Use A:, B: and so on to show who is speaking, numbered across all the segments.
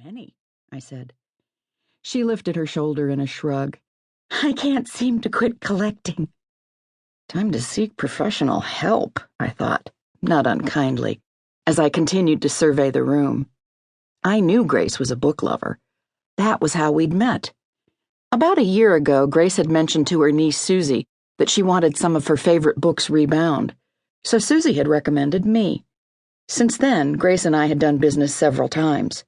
A: many, I said. She lifted her shoulder in a shrug. I can't seem to quit collecting. Time to seek professional help, I thought, not unkindly, as I continued to survey the room. I knew Grace was a book lover. That was how we'd met. About a year ago, Grace had mentioned to her niece Susie that she wanted some of her favorite books rebound, so Susie had recommended me. Since then, Grace and I had done business several times.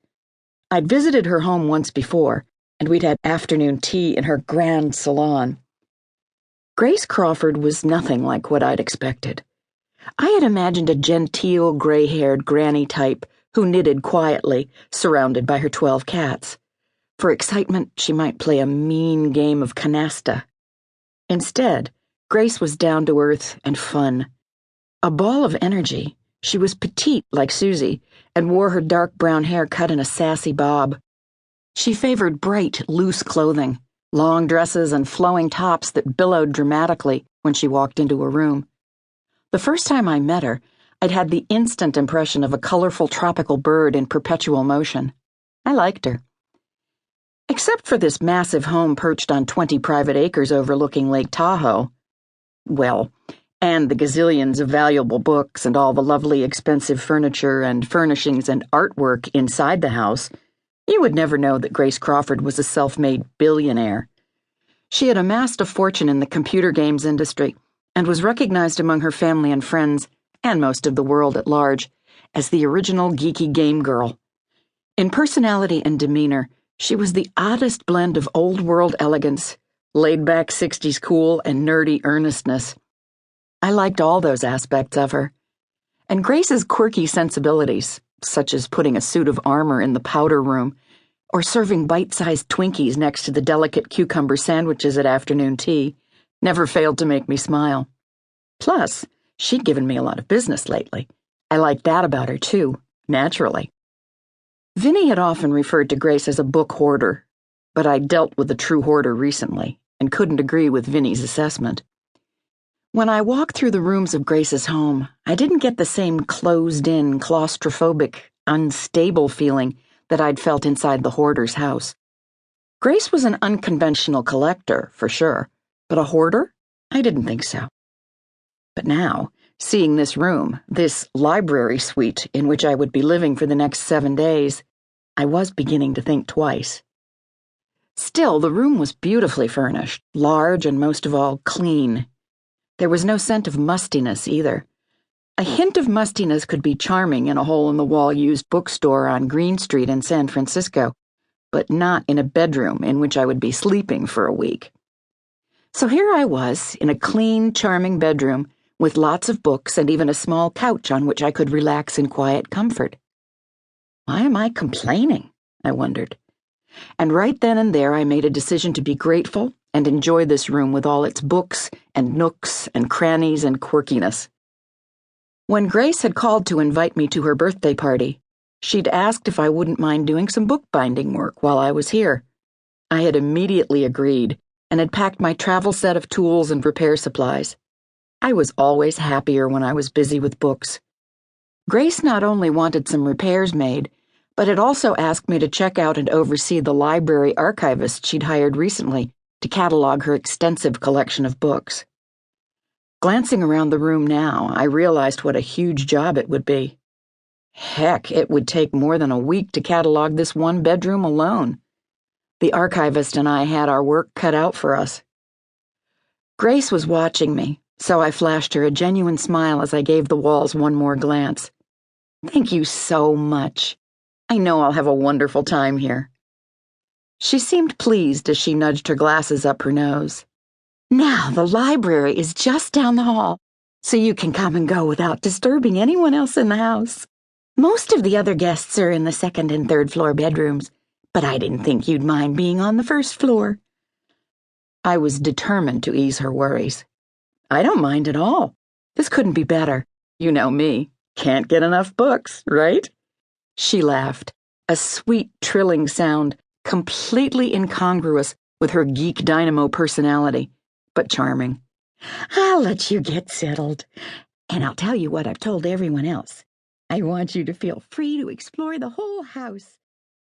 A: I'd visited her home once before, and we'd had afternoon tea in her grand salon. Grace Crawford was nothing like what I'd expected. I had imagined a genteel, gray-haired granny type who knitted quietly, surrounded by her 12 cats. For excitement, she might play a mean game of canasta. Instead, Grace was down-to-earth and fun. A ball of energy, she was petite like Susie and wore her dark brown hair cut in a sassy bob. She favored bright, loose clothing, long dresses and flowing tops that billowed dramatically when she walked into a room. The first time I met her, I'd had the instant impression of a colorful tropical bird in perpetual motion. I liked her. Except for this massive home perched on 20 private acres overlooking Lake Tahoe, and the gazillions of valuable books and all the lovely expensive furniture and furnishings and artwork inside the house, you would never know that Grace Crawford was a self-made billionaire. She had amassed a fortune in the computer games industry and was recognized among her family and friends, and most of the world at large, as the original geeky game girl. In personality and demeanor, she was the oddest blend of old-world elegance, laid-back 60s cool, and nerdy earnestness. I liked all those aspects of her. And Grace's quirky sensibilities, such as putting a suit of armor in the powder room, or serving bite-sized Twinkies next to the delicate cucumber sandwiches at afternoon tea, never failed to make me smile. Plus, she'd given me a lot of business lately. I liked that about her, too, naturally. Vinny had often referred to Grace as a book hoarder, but I'd dealt with a true hoarder recently and couldn't agree with Vinny's assessment. When I walked through the rooms of Grace's home, I didn't get the same closed-in, claustrophobic, unstable feeling that I'd felt inside the hoarder's house. Grace was an unconventional collector, for sure, but a hoarder? I didn't think so. But now, seeing this room, this library suite in which I would be living for the next 7 days, I was beginning to think twice. Still, the room was beautifully furnished, large and most of all, clean. There was no scent of mustiness either. A hint of mustiness could be charming in a hole-in-the-wall used bookstore on Green Street in San Francisco, but not in a bedroom in which I would be sleeping for a week. So here I was, in a clean, charming bedroom, with lots of books and even a small couch on which I could relax in quiet comfort. Why am I complaining? I wondered. And right then and there I made a decision to be grateful and enjoy this room with all its books and nooks and crannies and quirkiness. When Grace had called to invite me to her birthday party, she'd asked if I wouldn't mind doing some bookbinding work while I was here. I had immediately agreed and had packed my travel set of tools and repair supplies. I was always happier when I was busy with books. Grace not only wanted some repairs made, but had also asked me to check out and oversee the library archivist she'd hired recently to catalog her extensive collection of books. Glancing around the room now, I realized what a huge job it would be. Heck, it would take more than a week to catalog this one bedroom alone. The archivist and I had our work cut out for us. Grace was watching me, so I flashed her a genuine smile as I gave the walls one more glance. Thank you so much. I know I'll have a wonderful time here. She seemed pleased as she nudged her glasses up her nose. Now the library is just down the hall, so you can come and go without disturbing anyone else in the house. Most of the other guests are in the second and third floor bedrooms, but I didn't think you'd mind being on the first floor. I was determined to ease her worries. I don't mind at all. This couldn't be better. You know me. Can't get enough books, right? She laughed, a sweet, trilling sound, completely incongruous with her geek dynamo personality, but charming. I'll let you get settled, and I'll tell you what I've told everyone else. I want you to feel free to explore the whole house.